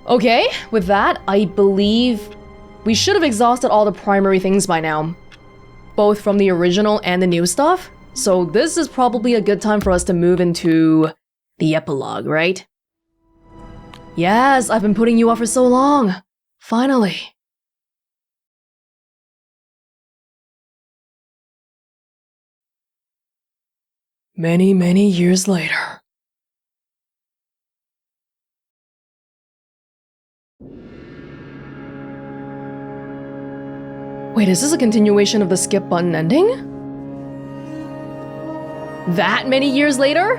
Okay, with that, I believe we should have exhausted all the primary things by now. Both from the original and the new stuff. So this is probably a good time for us to move into the epilogue, right? Yes, I've been putting you off for so long. Finally. Many, many years later. Wait, is this a continuation of the skip button ending? That many years later?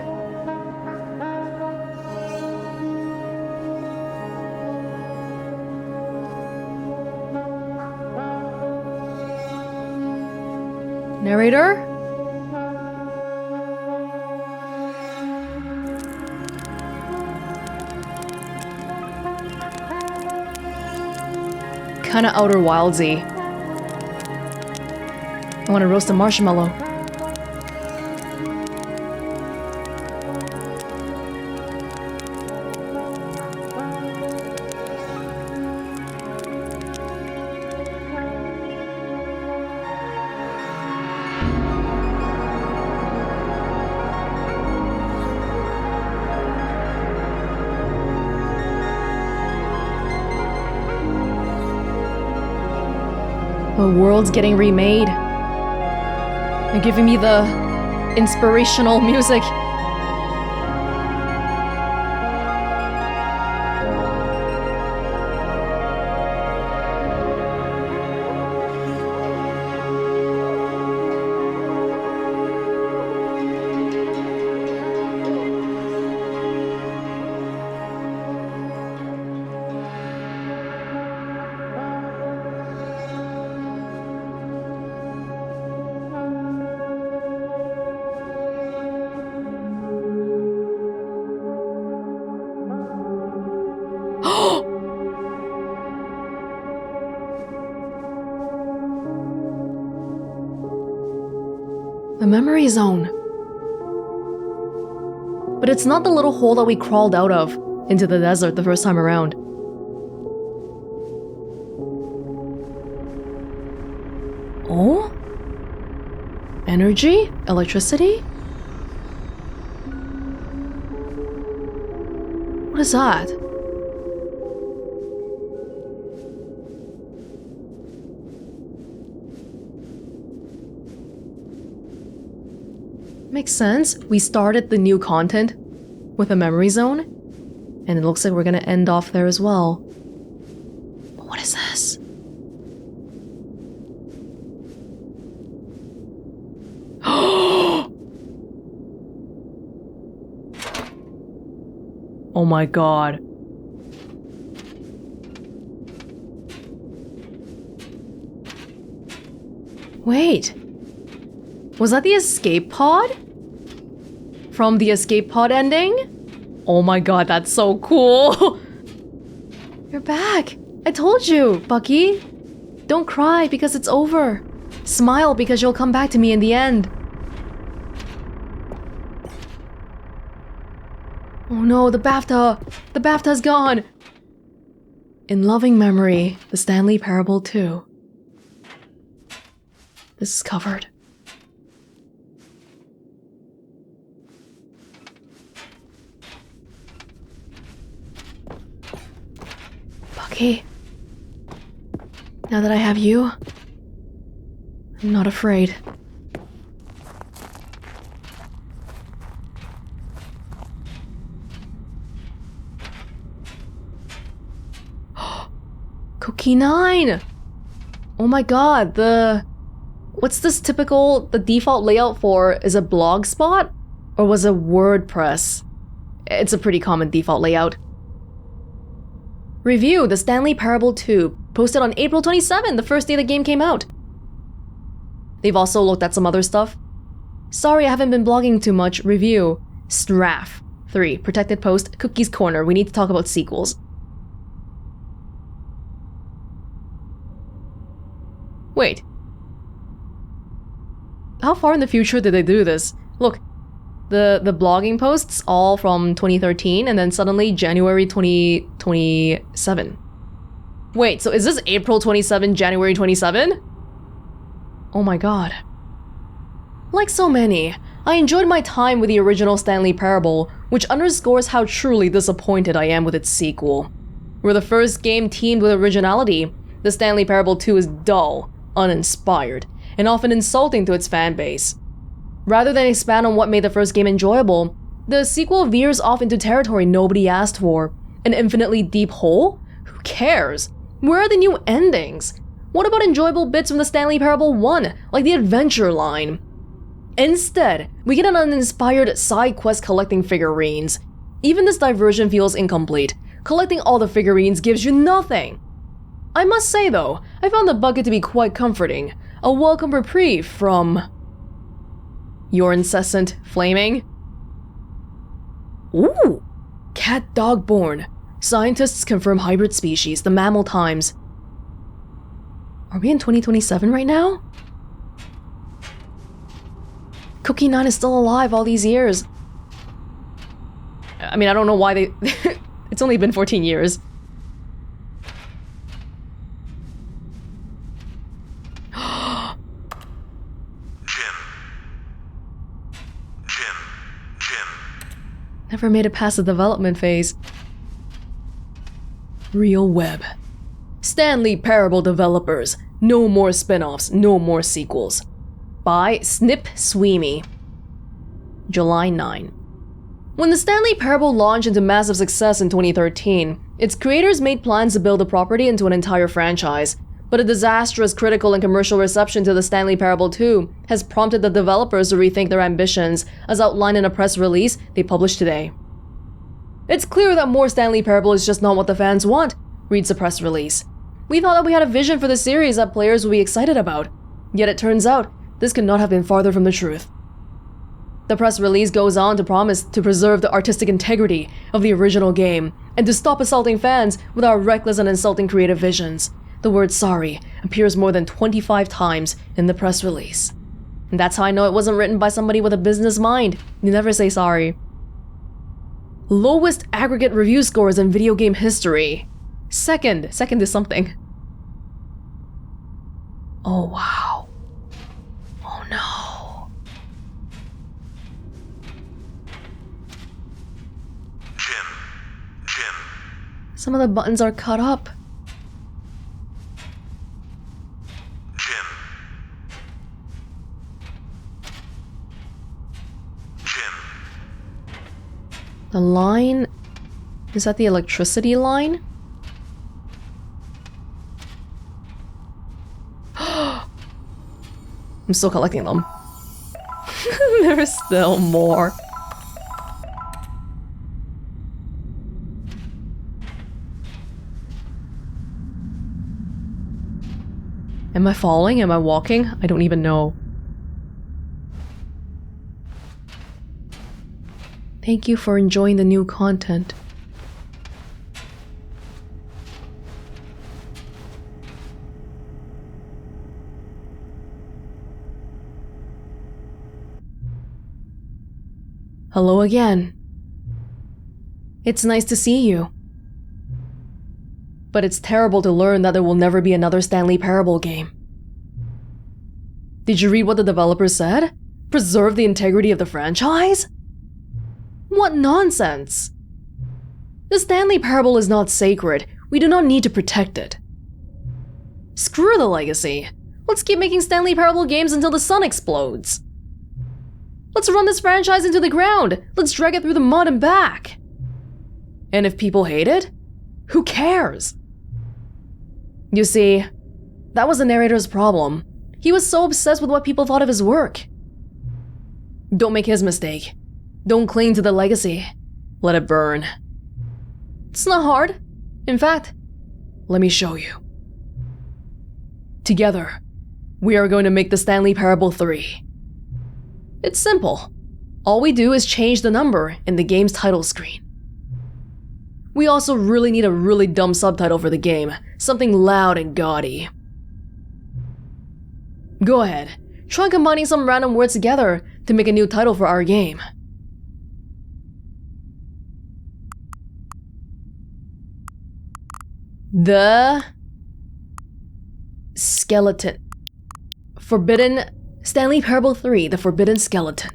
Narrator? Kinda Outer Wildsy. I want to roast a marshmallow. The world's getting remade. They're giving me the inspirational music. The memory zone. But it's not the little hole that we crawled out of into the desert the first time around. Oh? Energy? Electricity? What is that? Makes sense. We started the new content with a memory zone, and it looks like we're gonna end off there as well. But what is this? Oh my god. Wait. Was that the escape pod? From the escape pod ending? Oh my god, that's so cool! You're back! I told you, Bucky! Don't cry because it's over. Smile because you'll come back to me in the end. Oh no, the BAFTA! The BAFTA's gone! In loving memory, the Stanley Parable 2. This is covered. Bucky, now that I have you, I'm not afraid. Cookie 9! Oh my god, what's this typical, the default layout for is a blog spot? Or was it WordPress? It's a pretty common default layout. Review, the Stanley Parable 2, posted on April 27, the first day the game came out. They've also looked at some other stuff. Sorry, I haven't been blogging too much. Review, Straff 3, protected post, Cookie's Corner, we need to talk about sequels. Wait. How far in the future did they do this? Look, The blogging posts all from 2013 and then suddenly January 2027. Wait, so is this April 27, January 27? Oh my god. Like so many, I enjoyed my time with the original Stanley Parable, which underscores how truly disappointed I am with its sequel. Where the first game teamed with originality, the Stanley Parable 2 is dull, uninspired, and often insulting to its fanbase. Rather than expand on what made the first game enjoyable, the sequel veers off into territory nobody asked for. An infinitely deep hole? Who cares? Where are the new endings? What about enjoyable bits from the Stanley Parable 1, like the adventure line? Instead, we get an uninspired side quest collecting figurines. Even this diversion feels incomplete. Collecting all the figurines gives you nothing. I must say though, I found the bucket to be quite comforting. A welcome reprieve from your incessant flaming. Ooh! Cat dog born. Scientists confirm hybrid species, the mammal times. Are we in 2027 right now? Cookie 9 is still alive all these years. I mean, I don't know why they... It's only been 14 years. Never made it past the development phase. Real web. Stanley Parable developers. No more spin-offs, no more sequels. By Snip Sweemy. July 9. When the Stanley Parable launched into massive success in 2013, its creators made plans to build the property into an entire franchise, but a disastrous critical and commercial reception to the Stanley Parable 2 has prompted the developers to rethink their ambitions, as outlined in a press release they published today. It's clear that more Stanley Parable is just not what the fans want, reads the press release. We thought that we had a vision for the series that players would be excited about, yet it turns out this could not have been farther from the truth. The press release goes on to promise to preserve the artistic integrity of the original game and to stop assaulting fans with our reckless and insulting creative visions. The word sorry appears more than 25 times in the press release. And that's how I know it wasn't written by somebody with a business mind. You never say sorry. Lowest aggregate review scores in video game history. Second is something. Oh wow. Oh no. Jim. Some of the buttons are cut up. The line... Is that the electricity line? I'm still collecting them. There's still more. Am I falling? Am I walking? I don't even know. Thank you for enjoying the new content. Hello again. It's nice to see you. But it's terrible to learn that there will never be another Stanley Parable game. Did you read what the developer said? Preserve the integrity of the franchise? What nonsense! The Stanley Parable is not sacred. We do not need to protect it. Screw the legacy. Let's keep making Stanley Parable games until the sun explodes. Let's run this franchise into the ground. Let's drag it through the mud and back. And if people hate it, who cares? You see, that was the narrator's problem. He was so obsessed with what people thought of his work. Don't make his mistake. Don't cling to the legacy. Let it burn. It's not hard. In fact, let me show you. Together, we are going to make the Stanley Parable 3. It's simple. All we do is change the number in the game's title screen. We also really need a really dumb subtitle for the game, something loud and gaudy. Go ahead, try combining some random words together to make a new title for our game. The skeleton. Forbidden Stanley Parable 3, The Forbidden Skeleton.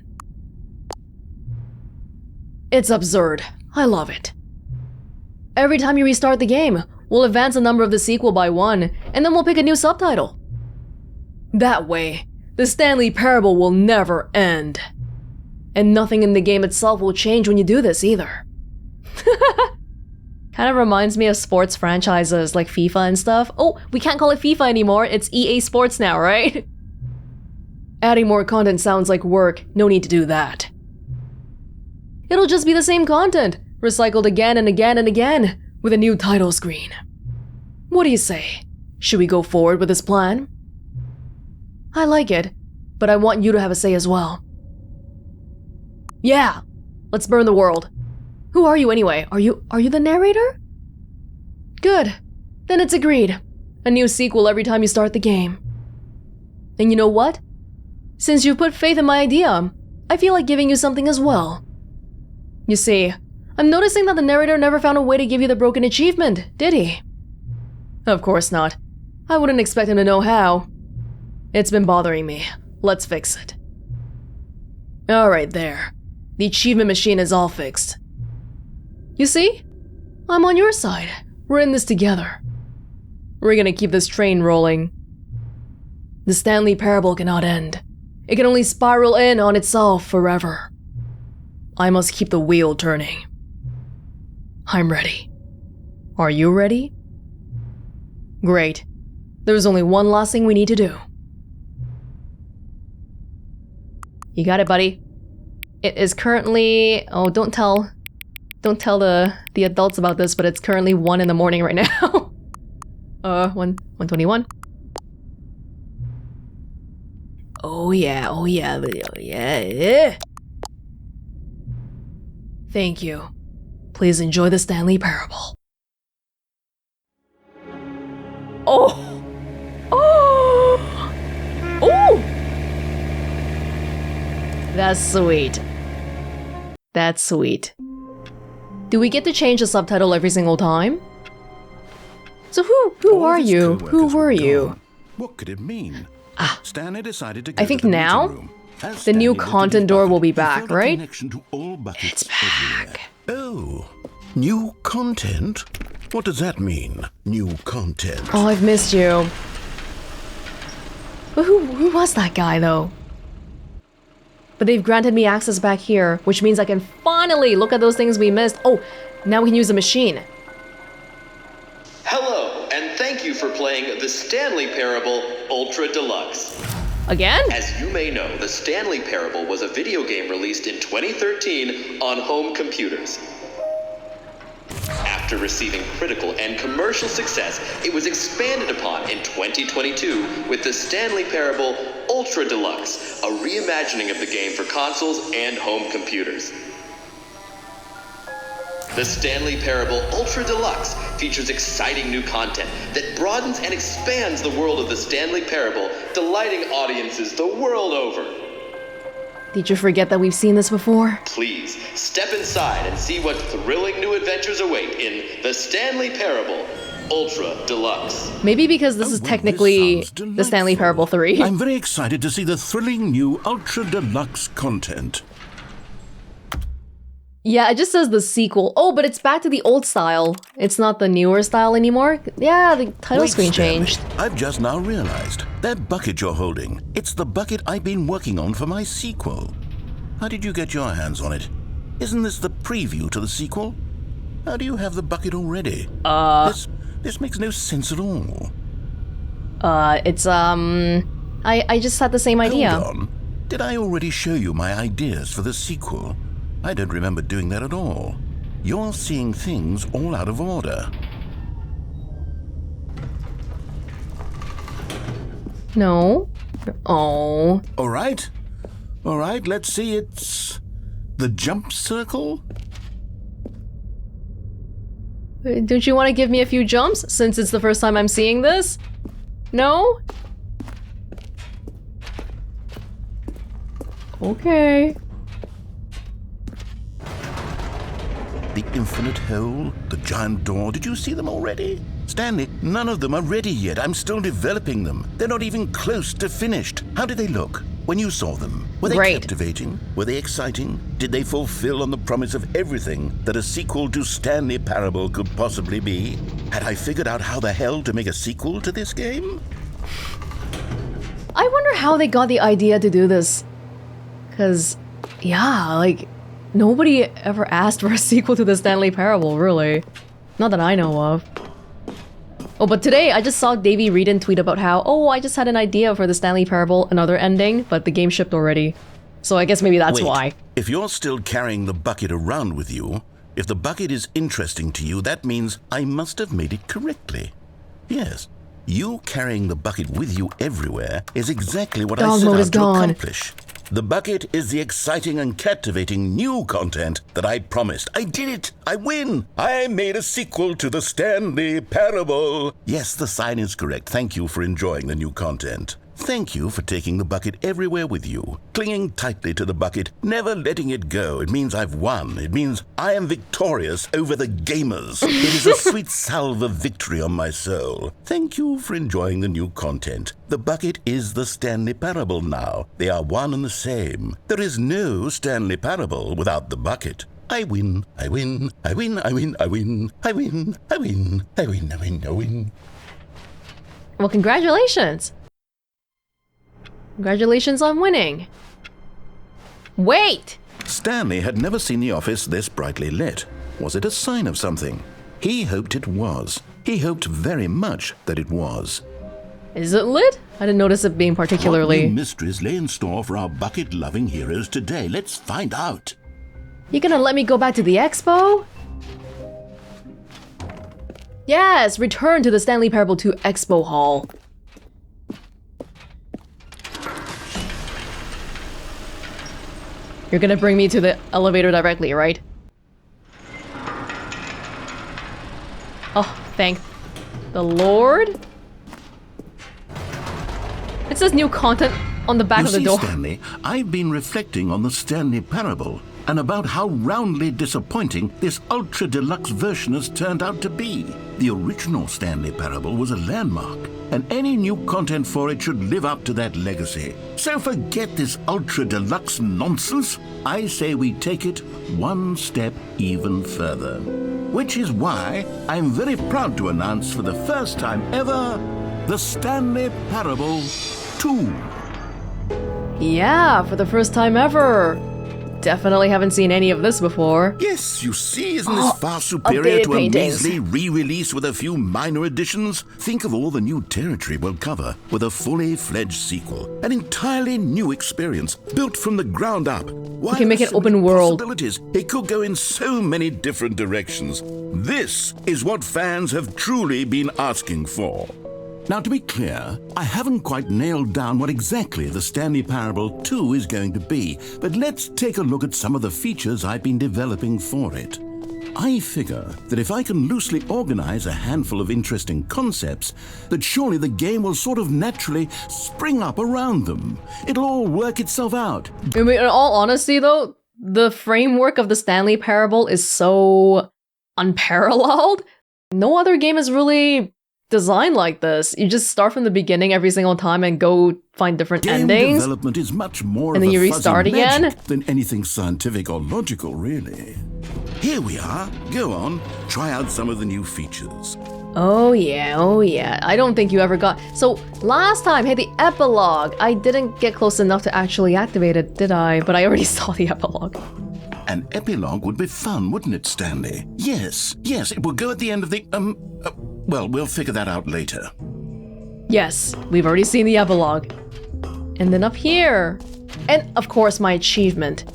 It's absurd. I love it. Every time you restart the game, we'll advance the number of the sequel by 1, and then we'll pick a new subtitle. That way, the Stanley Parable will never end. And nothing in the game itself will change when you do this either. Kind of reminds me of sports franchises like FIFA and stuff. Oh, we can't call it FIFA anymore, it's EA Sports now, right? Adding more content sounds like work, no need to do that. It'll just be the same content, recycled again and again and again, with a new title screen. What do you say? Should we go forward with this plan? I like it, but I want you to have a say as well. Yeah, let's burn the world. Who are you anyway? Are you the narrator? Good, then it's agreed. A new sequel every time you start the game. And you know what? Since you've put faith in my idea, I feel like giving you something as well. You see, I'm noticing that the narrator never found a way to give you the broken achievement, did he? Of course not. I wouldn't expect him to know how. It's been bothering me. Let's fix it. Alright, there. The achievement machine is all fixed. You see? I'm on your side. We're in this together. We're gonna keep this train rolling. The Stanley Parable cannot end. It can only spiral in on itself forever. I must keep the wheel turning. I'm ready. Are you ready? Great. There's only one last thing we need to do. You got it, buddy. It is currently... Oh, don't tell the adults about this, but it's currently 1 in the morning right now. 1:21. Oh yeah. Thank you. Please enjoy the Stanley Parable. Oh! That's sweet. That's sweet. Do we get to change the subtitle every single time? So who are you? Who were you? What could it mean? Stanley decided to I think now the new content door will be back, right? It's back. Oh, new content? What does that mean? New content? Oh, I've missed you. But who was that guy though? But they've granted me access back here, which means I can finally look at those things we missed. Oh, now we can use the machine. Hello, and thank you for playing the Stanley Parable Ultra Deluxe. Again? As you may know, the Stanley Parable was a video game released in 2013 on home computers. After receiving critical and commercial success, it was expanded upon in 2022 with the Stanley Parable Ultra Deluxe, a reimagining of the game for consoles and home computers. The Stanley Parable Ultra Deluxe features exciting new content that broadens and expands the world of the Stanley Parable, delighting audiences the world over. Did you forget that we've seen this before? Please, step inside and see what thrilling new adventures await in the Stanley Parable Ultra Deluxe. Maybe because this is technically the Stanley Parable 3. I'm very excited to see the thrilling new Ultra Deluxe content. Yeah, it just says the sequel. Oh, but it's back to the old style. It's not the newer style anymore. Yeah, the title screen changed. I've just now realized that bucket you're holding. It's the bucket I've been working on for my sequel. How did you get your hands on it? Isn't this the preview to the sequel? How do you have the bucket already? This makes no sense at all. It's I just had the same idea. Hold on. Did I already show you my ideas for the sequel? I don't remember doing that at all. You're seeing things all out of order. No. Oh. All right, let's see. It's the jump circle? Don't you want to give me a few jumps, since it's the first time I'm seeing this? No? Okay. The infinite hole, the giant door, did you see them already? Stanley, none of them are ready yet. I'm still developing them. They're not even close to finished. How did they look when you saw them? Were they captivating? Were they exciting? Did they fulfill on the promise of everything that a sequel to Stanley Parable could possibly be? Had I figured out how the hell to make a sequel to this game? I wonder how they got the idea to do this. Because, yeah, like, nobody ever asked for a sequel to the Stanley Parable, really. Not that I know of. Oh, but today I just saw Davey Reedon tweet about how, oh, I just had an idea for the Stanley Parable, another ending, but the game shipped already. So I guess maybe that's why. If you're still carrying the bucket around with you, if the bucket is interesting to you, that means I must have made it correctly. Yes. You carrying the bucket with you everywhere is exactly what I set out to accomplish. The bucket is the exciting and captivating new content that I promised. I did it! I win! I made a sequel to the Stanley Parable! Yes, the sign is correct. Thank you for enjoying the new content. Thank you for taking the bucket everywhere with you, clinging tightly to the bucket, never letting it go. It means I've won. It means I am victorious over the gamers. It is a sweet salve of victory on my soul. Thank you for enjoying the new content. The bucket is the Stanley Parable now. They are one and the same. There is no Stanley Parable without the bucket. I win, I win, I win, I win, I win, I win, I win, I win, I win, I win. Well, congratulations. Congratulations on winning. Wait! Stanley had never seen the office this brightly lit. Was it a sign of something? He hoped it was. He hoped very much that it was. Is it lit? I didn't notice it being particularly... What new mysteries lay in store for our bucket-loving heroes today? Let's find out. You gonna let me go back to the Expo? Yes! Return to the Stanley Parable 2 Expo Hall. You're gonna bring me to the elevator directly, right? Oh, thank the Lord. It says new content on the back of the door. Stanley, I've been reflecting on the Stanley Parable and about how roundly disappointing this Ultra Deluxe version has turned out to be. The original Stanley Parable was a landmark, and any new content for it should live up to that legacy. So forget this Ultra Deluxe nonsense. I say we take it one step even further. Which is why I'm very proud to announce for the first time ever, the Stanley Parable 2. Yeah, for the first time ever. Definitely haven't seen any of this before. Yes, you see, isn't this far superior to a paintings. measly re-release with a few minor additions? Think of all the new territory we'll cover with a fully fledged sequel. An entirely new experience, built from the ground up. We can make it open world. Possibilities. It could go in so many different directions. This is what fans have truly been asking for. Now, to be clear, I haven't quite nailed down what exactly the Stanley Parable 2 is going to be, but let's take a look at some of the features I've been developing for it. I figure that if I can loosely organize a handful of interesting concepts, that surely the game will sort of naturally spring up around them. It'll all work itself out. I mean, in all honesty, though, the framework of the Stanley Parable is so unparalleled. No other game is really designed like this. You just start from the beginning every single time and go find different endings. Game development is much more and of then you a restart fuzzy again magic than anything scientific or logical, really. Here we are. Go on, try out some of the new features. Oh yeah. I don't think you ever got... So, last time, hey, the Epilogue. I didn't get close enough to actually activate it, did I? But I already saw the Epilogue. An epilogue would be fun, wouldn't it, Stanley? Yes, it will go at the end of the, well, we'll figure that out later. Yes, we've already seen the Epilogue. And then up here. And, of course, my achievement.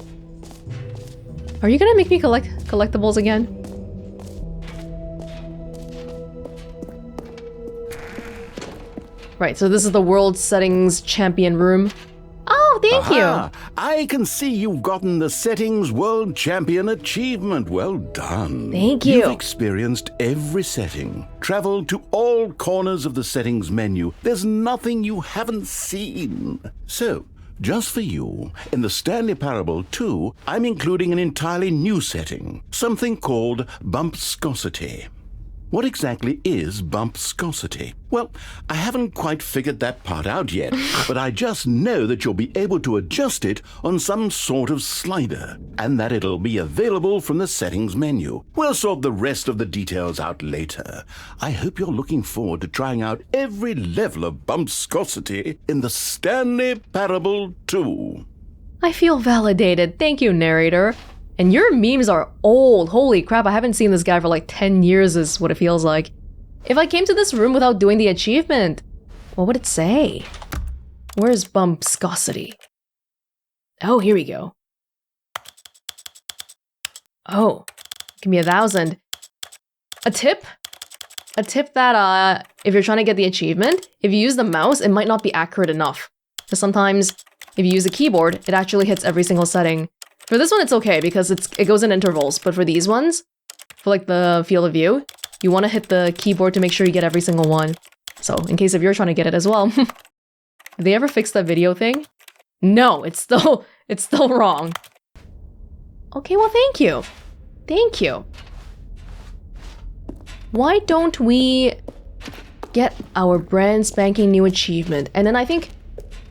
Are you gonna make me collect collectibles again? Right, so this is the World Settings Champion room. Oh, thank you! I can see you've gotten the Settings World Champion achievement. Well done. Thank you. You've experienced every setting, traveled to all corners of the settings menu. There's nothing you haven't seen. So, just for you, in the Stanley Parable 2, I'm including an entirely new setting, something called bumpscosity. What exactly is bumpscosity? Well, I haven't quite figured that part out yet, but I just know that you'll be able to adjust it on some sort of slider, and that it'll be available from the settings menu. We'll sort the rest of the details out later. I hope you're looking forward to trying out every level of bumpscosity in the Stanley Parable 2. I feel validated. Thank you, narrator. And your memes are old. Holy crap, I haven't seen this guy for like 10 years is what it feels like. If I came to this room without doing the achievement, what would it say? Where's bumpscosity? Oh, here we go. Oh, give me 1,000. A tip? A tip that if you're trying to get the achievement, if you use the mouse, it might not be accurate enough. Because sometimes if you use a keyboard, it actually hits every single setting. For this one, it's okay because it goes in intervals, but for these ones, for like the field of view, you want to hit the keyboard to make sure you get every single one. So, in case if you're trying to get it as well. Did they ever fix that video thing? No, it's still wrong. Okay, well, thank you. Thank you. Why don't we get our brand spanking new achievement? And then I think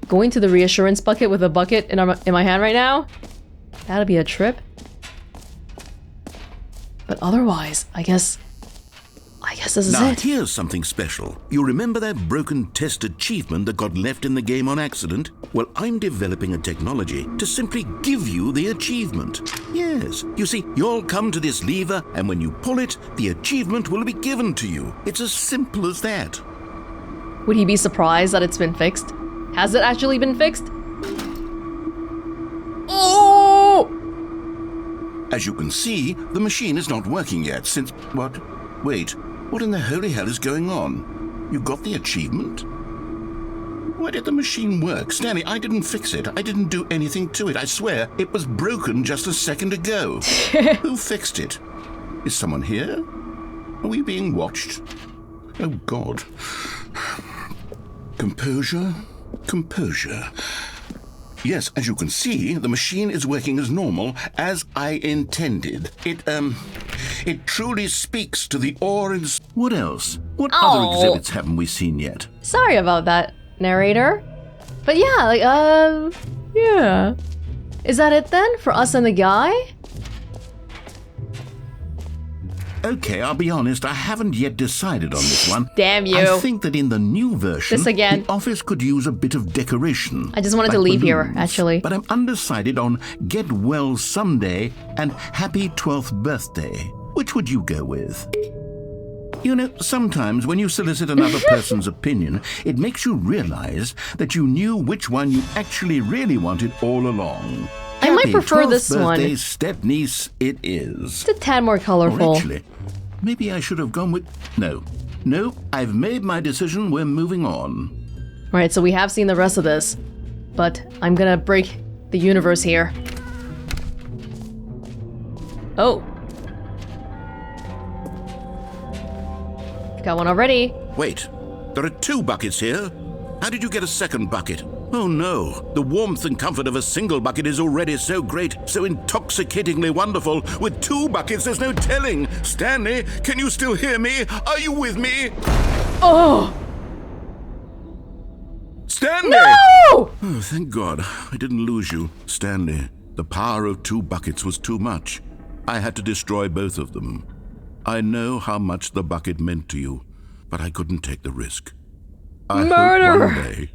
going to the reassurance bucket with a bucket in my hand right now, that'd be a trip. But otherwise, I guess this is now, it. Here's something special. You remember that broken test achievement that got left in the game on accident? Well, I'm developing a technology to simply give you the achievement. Yes. You see, you'll come to this lever, and when you pull it, the achievement will be given to you. It's as simple as that. Would he be surprised that it's been fixed? Has it actually been fixed? Oh! As you can see, the machine is not working yet since... What? Wait, what in the holy hell is going on? You got the achievement? Why did the machine work? Stanley, I didn't fix it. I didn't do anything to it. I swear, it was broken just a second ago. Who fixed it? Is someone here? Are we being watched? Oh, God. Composure. Composure. Yes, as you can see, the machine is working as normal, as I intended. It truly speaks to the awe and... What else? What other exhibits haven't we seen yet? Sorry about that, narrator. But yeah, yeah. Is that it then, for us and the guy? Okay, I'll be honest, I haven't yet decided on this one. Damn you. I think that in the new version, This again. the office could use a bit of decoration. I just wanted to leave here, actually. But I'm undecided on Get Well Someday and Happy 12th Birthday. Which would you go with? You know, sometimes when you solicit another person's opinion, it makes you realize that you knew which one you actually really wanted all along. I might Happy prefer 12th this one. birthday, step-niece it is. It's a tad more colorful. Or actually, maybe I should have gone with... No, I've made my decision. We're moving on. Right, so we have seen the rest of this, but I'm gonna break the universe here. Oh. Got one already. Wait, there are 2 buckets here. How did you get a second bucket? Oh no, the warmth and comfort of a single bucket is already so great, so intoxicatingly wonderful. With 2 buckets, there's no telling. Stanley, can you still hear me? Are you with me? Oh! Stanley! No! Oh, thank God, I didn't lose you. Stanley, the power of 2 buckets was too much. I had to destroy both of them. I know how much the bucket meant to you, but I couldn't take the risk. I hope one day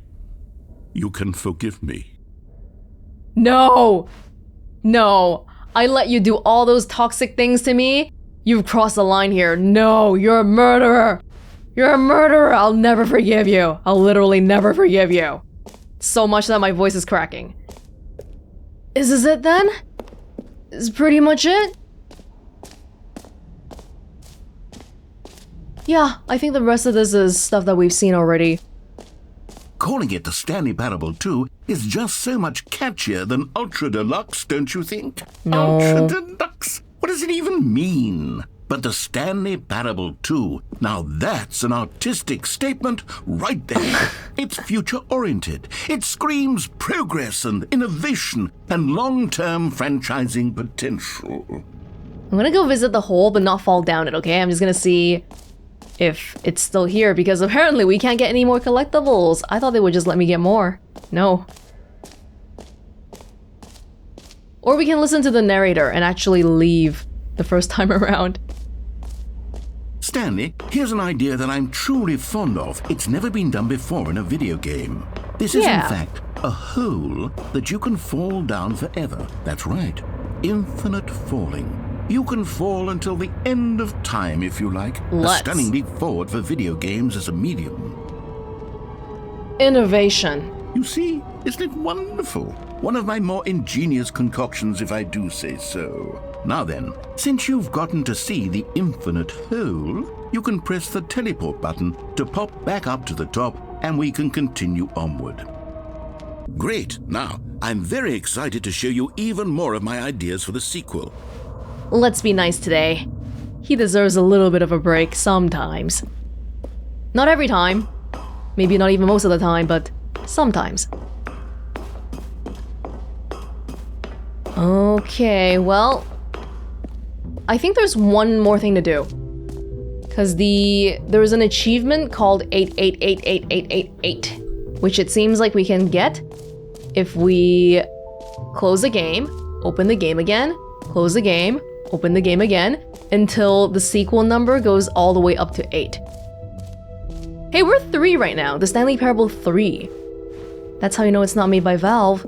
you can forgive me. No! No! I let you do all those toxic things to me? You've crossed the line here. No, you're a murderer! You're a murderer! I'll never forgive you. I'll literally never forgive you. So much that my voice is cracking. Is this it then? Is pretty much it? Yeah, I think the rest of this is stuff that we've seen already. Calling it the Stanley Parable 2 is just so much catchier than Ultra Deluxe, don't you think? No. Ultra Deluxe? What does it even mean? but the Stanley Parable 2. Now that's an artistic statement right there. It's future-oriented. It screams progress and innovation and long-term franchising potential. I'm gonna go visit the hole, but not fall down it, okay? I'm just gonna see if it's still here, because apparently we can't get any more collectibles. I thought they would just let me get more. No. Or we can listen to the narrator and actually leave the first time around. Stanley, here's an idea that I'm truly fond of. It's never been done before in a video game. This is in fact a hole that you can fall down forever. That's right. Infinite falling. You can fall until the end of time if you like. A stunning leap forward for video games as a medium. Innovation. You see, isn't it wonderful? One of my more ingenious concoctions, if I do say so. Now then, since you've gotten to see the infinite hole, you can press the teleport button to pop back up to the top, and we can continue onward. Great! Now, I'm very excited to show you even more of my ideas for the sequel. Let's be nice today. He deserves a little bit of a break sometimes. Not every time. Maybe not even most of the time, but sometimes. Okay, well, I think there's one more thing to do. Because there's an achievement called 88888888, which it seems like we can get if we close the game, open the game again, close the game, open the game again, until the sequel number goes all the way up to 8. Hey, we're 3 right now, the Stanley Parable 3. That's how you know it's not made by Valve.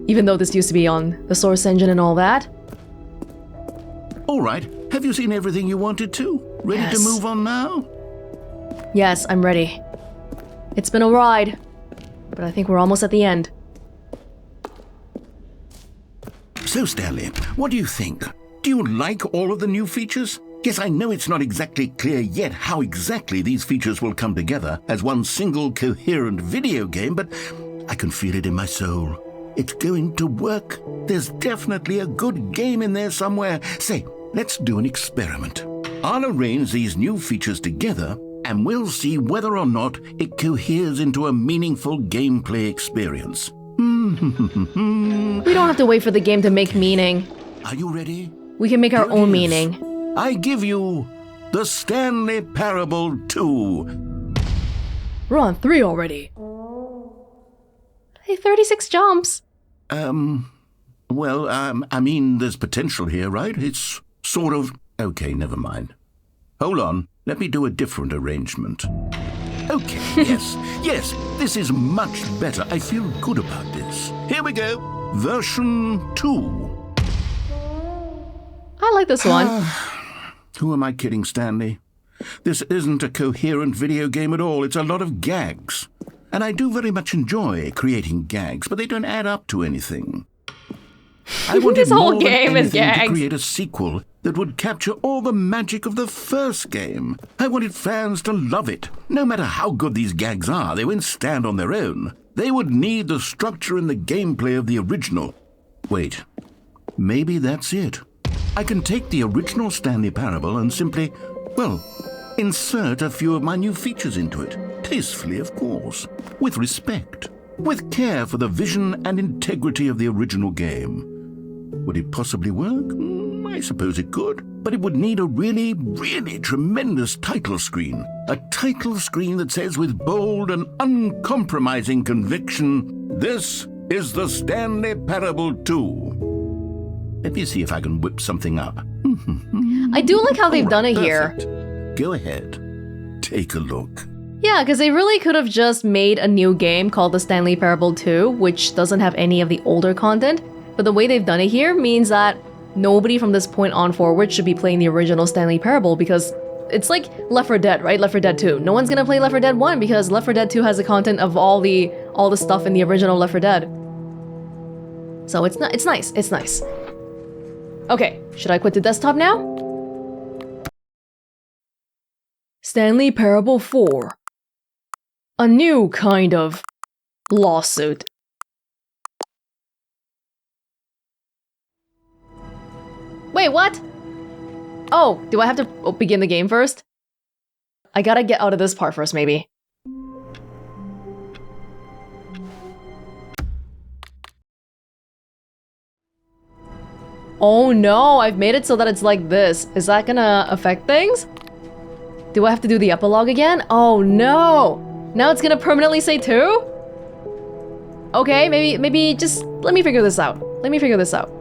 Even though this used to be on the Source Engine and all that. All right, have you seen everything you wanted to? Ready to move on now? Yes, I'm ready. It's been a ride, but I think we're almost at the end. So, Stanley, what do you think? Do you like all of the new features? Yes, I know it's not exactly clear yet how exactly these features will come together as one single coherent video game, but I can feel it in my soul. It's going to work. There's definitely a good game in there somewhere. Say, let's do an experiment. I'll arrange these new features together, and we'll see whether or not it coheres into a meaningful gameplay experience. We don't have to wait for the game to make meaning. Are you ready? We can make our own meaning. I give you the Stanley Parable 2. We're on 3 already. Hey, 36 jumps. I mean, there's potential here, right? It's sort of... Okay, never mind. Hold on, let me do a different arrangement. Okay, yes, this is much better. I feel good about this. Here we go. Version 2. I like this one. Who am I kidding, Stanley? This isn't a coherent video game at all. It's a lot of gags. And I do very much enjoy creating gags, but they don't add up to anything. I wanted this whole more game than is anything gags. to create a sequel that would capture all the magic of the first game. I wanted fans to love it. No matter how good these gags are, they won't stand on their own. They would need the structure and the gameplay of the original. Wait, maybe that's it. I can take the original Stanley Parable and simply, well, insert a few of my new features into it. Tastefully, of course. With respect. With care for the vision and integrity of the original game. Would it possibly work? I suppose it could. But it would need a really, really tremendous title screen. A title screen that says with bold and uncompromising conviction, "This is the Stanley Parable 2." Let me see if I can whip something up. I do like how they've done it here. Go ahead. Take a look. Yeah, because they really could have just made a new game called the Stanley Parable 2, which doesn't have any of the older content. But the way they've done it here means that nobody from this point on forward should be playing the original Stanley Parable, because it's like Left 4 Dead, right? Left 4 Dead 2. No one's gonna play Left 4 Dead 1 because Left 4 Dead 2 has the content of all the stuff in the original Left 4 Dead. So it's nice. Okay, should I quit the desktop now? Stanley Parable 4. A new kind of lawsuit. Wait, what? Oh, do I have to begin the game first? I gotta get out of this part first, maybe. Oh no, I've made it so that it's like this. Is that gonna affect things? Do I have to do the epilogue again? Oh no! Now it's gonna permanently say 2? Okay, maybe just let me figure this out. Let me figure this out.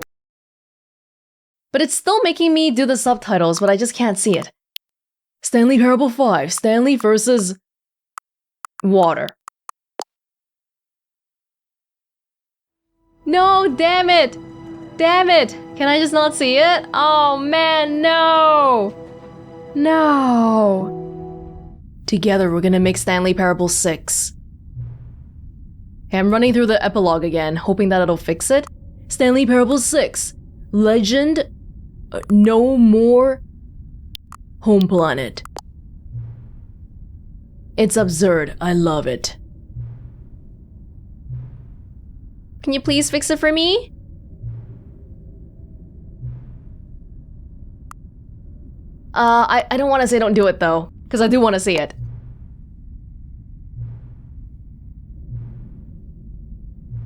But it's still making me do the subtitles, but I just can't see it. Stanley Parable 5, Stanley versus water. No, damn it! Damn it! Can I just not see it? Oh man, no! No! Together we're gonna make Stanley Parable 6. Okay, I'm running through the epilogue again, hoping that it'll fix it. Stanley Parable 6. Legend. No more home planet. It's absurd. I love it. Can you please fix it for me? I don't want to say don't do it though, because I do want to see it.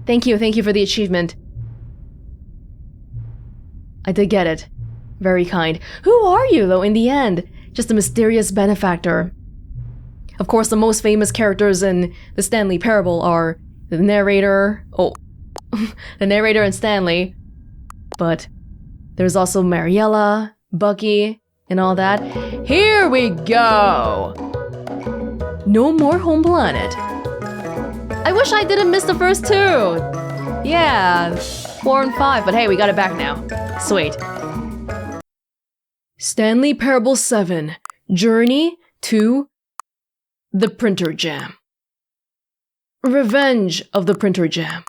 Thank you for the achievement. I did get it. Very kind. Who are you though in the end? Just a mysterious benefactor. Of course, the most famous characters in the Stanley Parable are the narrator, the narrator and Stanley. But there's also Mariella, Bucky, and all that. Here we go! No more home planet. I wish I didn't miss the first 2! Yeah, 4 and 5, but hey, we got it back now. Sweet. Stanley Parable 7, Journey to the Printer Jam. Revenge of the Printer Jam.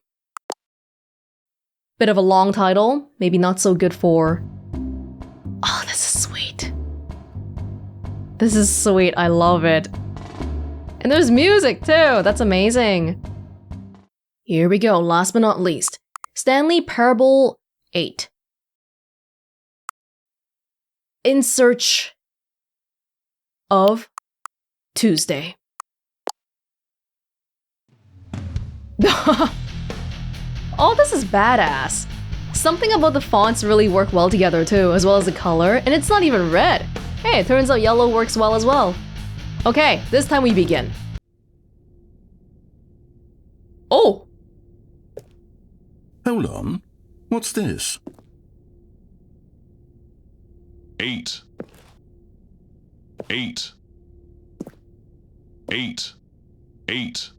Bit of a long title, maybe not so good for... Oh, this is sweet. This is sweet, I love it. And there's music too, that's amazing. Here we go, last but not least. Stanley Parable 8. In Search of Tuesday. Oh, this is badass. Something about the fonts really work well together too, as well as the color, and it's not even red. Hey, it turns out yellow works well as well. Okay, this time we begin. Oh! Hold on. What's this? 8. 8. 8. 8.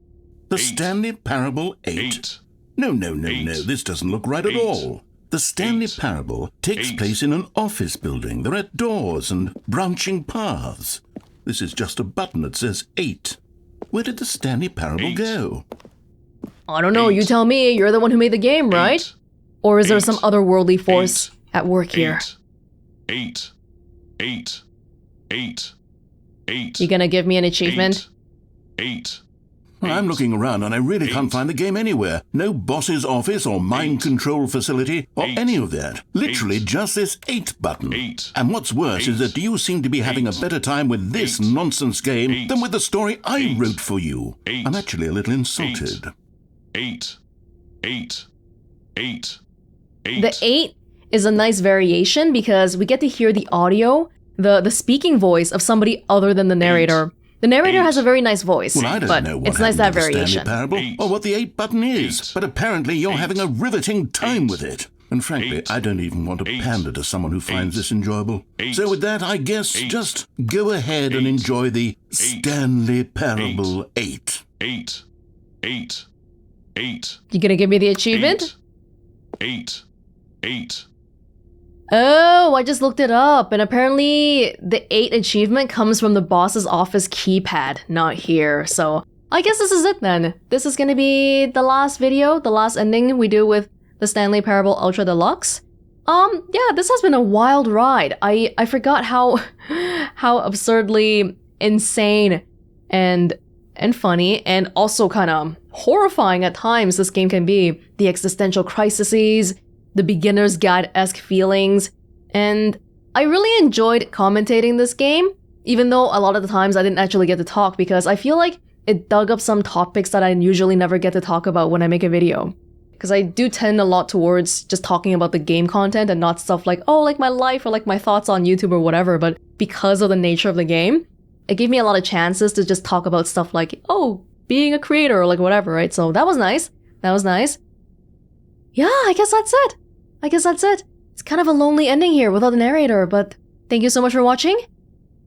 The Stanley Parable 8? 8. No, this doesn't look right at all. The Stanley Parable takes place in an office building. There are doors and branching paths. This is just a button that says 8. Where did the Stanley Parable go? I don't know, you tell me. You're the one who made the game, right? Or is there some otherworldly force at work here? 8. 8. 8. 8. You gonna give me an achievement? 8. Well, I'm looking around and I really can't find the game anywhere. No boss's office or mind control facility or any of that. Literally just this 8 button. And what's worse is that you seem to be having a better time with this nonsense game than with the story I wrote for you. I'm actually a little insulted. 8. 8. 8. 8. The 8 is a nice variation because we get to hear the audio, the speaking voice of somebody other than the narrator. The narrator has a very nice voice, well, I don't but know what it's nice to have happened to the variation. Stanley Parable or what the 8 button is, but apparently you're having a riveting time with it. And frankly, I don't even want to pander to someone who finds this enjoyable. So with that, I guess just go ahead and enjoy the Stanley Parable 8. 8. 8. 8. You gonna give me the achievement? 8. 8. Oh, I just looked it up, and apparently the 8 achievement comes from the boss's office keypad, not here, so I guess this is it then. This is gonna be the last video, the last ending we do with the Stanley Parable Ultra Deluxe. Yeah, this has been a wild ride. I forgot how absurdly insane and funny and also kind of horrifying at times this game can be. The existential crises, the beginner's guide-esque feelings, and I really enjoyed commentating this game, even though a lot of the times I didn't actually get to talk because I feel like it dug up some topics that I usually never get to talk about when I make a video. Because I do tend a lot towards just talking about the game content and not stuff like, oh, like my life or like my thoughts on YouTube or whatever. But because of the nature of the game, it gave me a lot of chances to just talk about stuff like, oh, being a creator or like whatever, right? So that was nice. That was nice. Yeah, I guess that's it. It's kind of a lonely ending here without the narrator, but thank you so much for watching.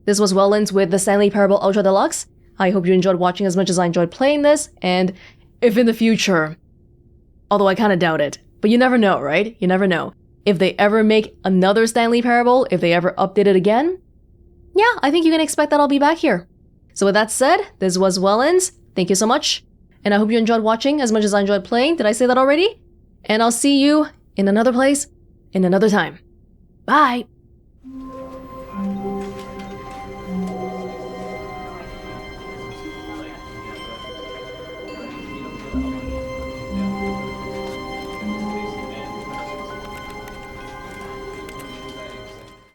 This was Welonz with the Stanley Parable Ultra Deluxe. I hope you enjoyed watching as much as I enjoyed playing this, and if in the future, although I kind of doubt it, but you never know, right? You never know. If they ever make another Stanley Parable, if they ever update it again, yeah, I think you can expect that I'll be back here. So with that said, this was Welonz. Thank you so much, and I hope you enjoyed watching as much as I enjoyed playing. Did I say that already? And I'll see you in another place, in another time. Bye!